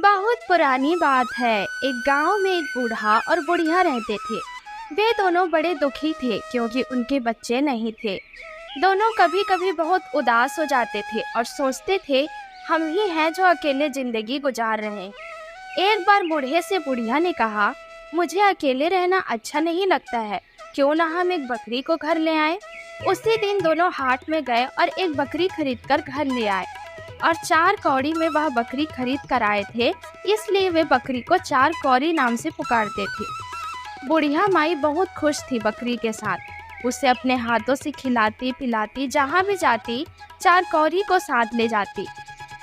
बहुत पुरानी बात है। एक गांव में एक बूढ़ा और बुढ़िया रहते थे। वे दोनों बड़े दुखी थे क्योंकि उनके बच्चे नहीं थे। दोनों कभी कभी बहुत उदास हो जाते थे और सोचते थे हम ही हैं जो अकेले जिंदगी गुजार रहे हैं। एक बार बूढ़े से बुढ़िया ने कहा, मुझे अकेले रहना अच्छा नहीं लगता है, क्यों ना हम एक बकरी को घर ले आए। उसी दिन दोनों हाट में गए और एक बकरी खरीद कर घर ले आए और 4 कौड़ी में वह बकरी खरीद कर आए थे, इसलिए वे बकरी को 4 कौड़ी नाम से पुकारते थे। बुढ़िया माई बहुत खुश थी बकरी के साथ। उसे अपने हाथों से खिलाती पिलाती जहाँ भी जाती 4 कौड़ी को साथ ले जाती।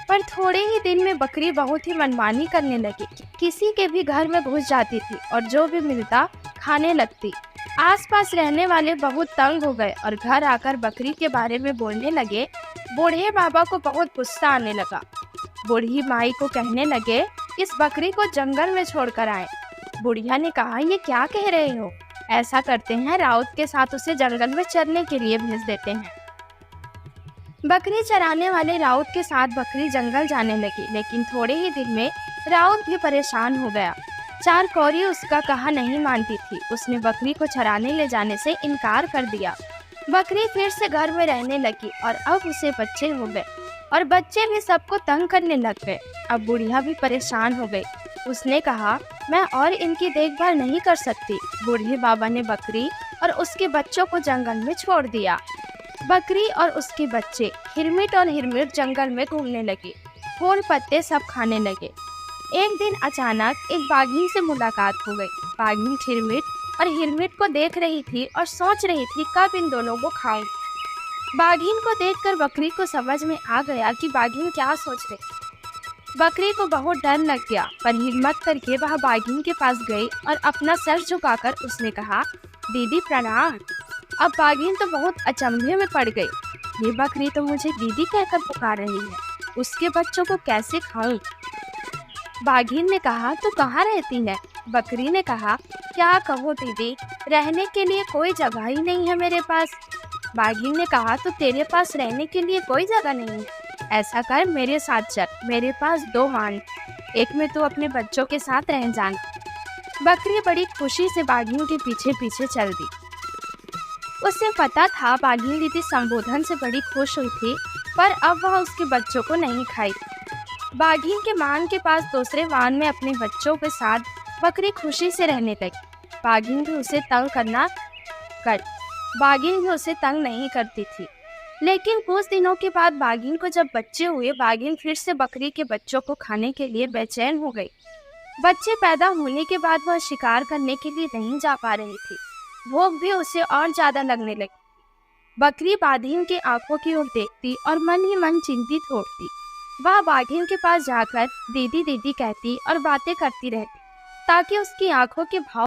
पर थोड़े ही दिन में बकरी बहुत ही मनमानी करने लगी। किसी के भी घर में घुस जाती थी और जो भी मिलता खाने लगती। आसपास रहने वाले बहुत तंग हो गए और घर आकर बकरी के बारे में बोलने लगे। बूढ़े बाबा को बहुत गुस्सा आने लगा। बूढ़ी माई को कहने लगे, इस बकरी को जंगल में छोड़कर आए। बुढ़िया ने कहा, ये क्या कह रहे हो? ऐसा करते हैं, राउत के साथ उसे जंगल में चरने के लिए भेज देते हैं। बकरी चराने वाले राउत के साथ बकरी जंगल जाने लगी, लेकिन थोड़े ही दिन में राउत भी परेशान हो गया। 4 कौड़ी उसका कहा नहीं मानती थी। उसने बकरी को चराने ले जाने से इनकार कर दिया। बकरी फिर से घर में रहने लगी और अब उसे बच्चे हो गए और बच्चे भी सबको तंग करने लग गए। अब बुढ़िया भी परेशान हो गई। उसने कहा, मैं और इनकी देखभाल नहीं कर सकती। बूढ़े बाबा ने बकरी और उसके बच्चों को जंगल में छोड़ दिया। बकरी और उसके बच्चे हिरमिट और हिरमिट जंगल में घूमने लगे। फूल पत्ते सब खाने लगे। एक दिन अचानक एक बाघिन से मुलाकात हो गई। बाघिन हिरमिट और हिरमिट को देख रही थी और सोच रही थी कब इन दोनों को खाऊं। बाघिन को देखकर बकरी को समझ में आ गया कि बाघिन क्या सोच रही। बकरी को बहुत डर लग गया, पर हिम्मत करके वह बाघिन के पास गई और अपना सर झुकाकर उसने कहा, दीदी प्रणाम। अब बाघिन तो बहुत अचंभे में पड़ गई। ये बकरी तो मुझे दीदी कहकर पुकार रही है, उसके बच्चों को कैसे खाऊं? बाघिन ने कहा, तू कहाँ रहती है? बकरी ने कहा, क्या कहूँ दीदी, रहने के लिए कोई जगह ही नहीं है मेरे पास। बाघिन ने कहा, तो तेरे पास रहने के लिए कोई जगह नहीं है? ऐसा कर, मेरे साथ चल, मेरे पास 2 वाहन, एक में तू अपने बच्चों के साथ रह जाना। बकरी बड़ी खुशी से बाघिन के पीछे पीछे चल दी। उसे पता था बाघिन दीदी संबोधन से बड़ी खुश हुई थी, पर अब वह उसके बच्चों को नहीं खाई। बाघिन के मान के पास दूसरे वाहन में अपने बच्चों के साथ बकरी खुशी से रहने लगी। बाघिन भी उसे तंग नहीं करती थी। लेकिन कुछ दिनों के बाद बाघिन को जब बच्चे हुए, बाघिन फिर से बकरी के बच्चों को खाने के लिए बेचैन हो गई। बच्चे पैदा होने के बाद वह शिकार करने के लिए नहीं जा पा रही थी। भूख भी उसे और ज्यादा लगने लगी। बकरी बाघिन की आंखों की ओर देखती और मन ही मन चिंतित होती। वह बाघिन के पास जाकर दीदी दीदी कहती और बातें करती रहती, ताकि उसकी आंखों के भाव